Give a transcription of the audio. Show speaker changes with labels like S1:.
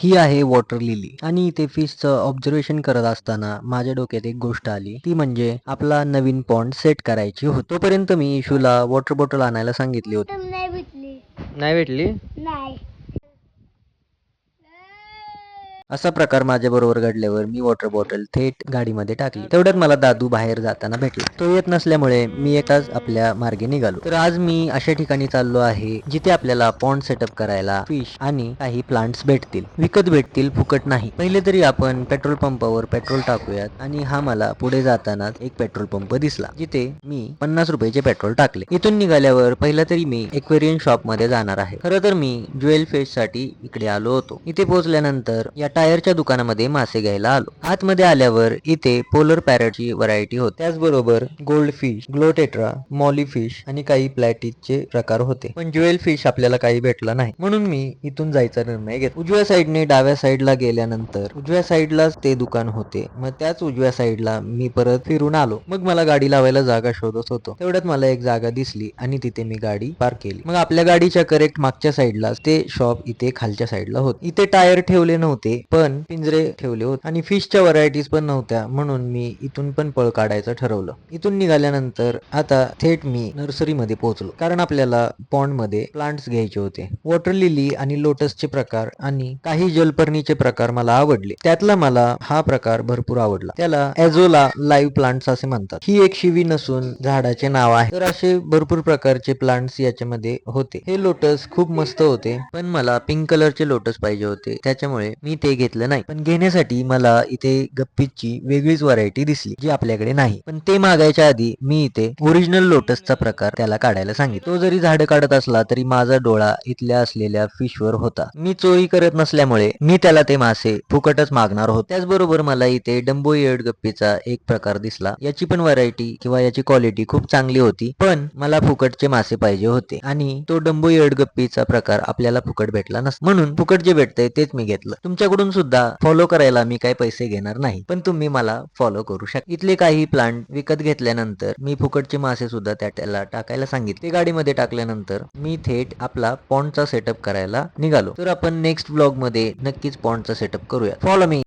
S1: ही आहे water lily आणि इथे फिशचं ऑब्झर्वेशन करत असताना माझ्या डोक्यात एक गोष्ट आली, ती म्हणजे आपला नवीन पॉन्ड सेट करायची होती. तोपर्यंत मी इशूला वॉटर बॉटल आणायला सांगितली होती.
S2: नाही भेटली.
S1: नाही भेटली.
S2: नाही.
S1: असा प्रकार माझ्या बरोबर घडल्यावर मी वॉटर बॉटल थेट गाडीमध्ये टाकली. तेवढ्यात मला दादू बाहेर जाताना भेटला. तो येत नसल्यामुळे मी एकटाच आपल्या मार्गे निघालो. तर आज मी अशा ठिकाणी चाललो आहे जिथे आपल्याला पॉन्ड सेटअप करायला फिश आणि काही प्लांट्स भेटतील. विकत भेटतील, फुकट नाही. पहिले तरी आपण पेट्रोल पंपावर पेट्रोल टाकूयात आणि हा मला पुढे जाताना एक पेट्रोल पंप दिसला जिथे मी 50 रुपयाचे पेट्रोल टाकले. इथून निघाल्यावर पहिला तरी मी एक्वेरियम शॉप मध्ये जाणार आहे. खरं तर मी ज्वेल फिश साठी इकडे आलो होतो. इथे पोहोचल्यानंतर या टायरच्या दुकानामध्ये मासे घ्यायला आलो. आतमध्ये आल्यावर इथे पोलर पॅरटची व्हरायटी होती. त्याचबरोबर गोल्ड फिश, ग्लोटेट्रा, मॉली फिश आणि काही प्लॅटिसचे प्रकार होते. पण ज्वेल फिश आपल्याला काही भेटला नाही, म्हणून मी इथून जायचा निर्णय घेतला. उजव्या साईडने डाव्या साईडला गेल्यानंतर उजव्या साईडलाच ते दुकान होते. मग त्याच उजव्या साईडला मी परत फिरून आलो. मग मला गाडी लावायला जागा शोधत होतो. तेवढ्यात मला एक जागा दिसली आणि तिथे मी गाडी पार्क केली. मग आपल्या गाडीच्या करेक्ट मागच्या साईडला ते शॉप इथे खालच्या साईडला होते. इथे टायर ठेवले नव्हते, पण पिंजरे ठेवले होते आणि फिशच्या व्हरायटीज पण नव्हत्या, म्हणून मी इथून पण पळ काढायचं ठरवलं. इथून निघाल्यानंतर आता थेट मी नर्सरी मध्ये पोहोचलो, कारण आपल्याला पॉन्ड मध्ये प्लांट्स घ्यायचे होते. वॉटर लिली आणि लोटसचे प्रकार आणि काही जलपर्णीचे प्रकार मला आवडले. त्यातला मला हा प्रकार भरपूर आवडला. त्याला एझोला लाईव्ह प्लांट्स असे म्हणतात. ही एक शिवी नसून झाडाचे नाव आहे. तर असे भरपूर प्रकारचे प्लांट्स याच्यामध्ये होते. हे लोटस खूप मस्त होते, पण मला पिंक कलरचे लोटस पाहिजे होते, त्याच्यामुळे मी ते घेतलं नाही. पण घेण्यासाठी मला इथे गप्पीची वेगळीच व्हरायटी दिसली जी आपल्याकडे नाही. पण ते मागायच्या आधी मी इथे ओरिजिनल लोटसचा प्रकार त्याला काढायला सांगितलं. तो जरी झाड काढत असला तरी माझा डोळा इथल्या असलेल्या फिशवर होता. मी चोरी करत नसल्यामुळे मी त्याला ते मासे फुकटच मागणार होतो. त्याचबरोबर मला इथे डंबो इयर्ड गप्पीचा एक प्रकार दिसला. याची पण व्हरायटी किंवा याची क्वालिटी खूप चांगली होती, पण मला फुकटचे मासे पाहिजे होते आणि तो डंबो इयर्ड गप्पीचा प्रकार आपल्याला फुकट भेटला नसता, म्हणून फुकट जे भेटतंय तेच मी घेतलं. तुमच्याकडून सुद्धा फॉलो करायला मी काही पैसे घेणार नाही, पण तुम्ही मला फॉलो करू शकता. इथले काही प्लांट विकत घेतल्यानंतर मी फुकटचे मासे सुद्धा त्याला टाकायला सांगितले. ते गाडीमध्ये टाकल्यानंतर मी थेट आपला पॉन्डचा सेटअप करायला निघालो. तर आपण नेक्स्ट व्लॉग मध्ये नक्कीच पॉन्डचा सेटअप करूया. Follow me.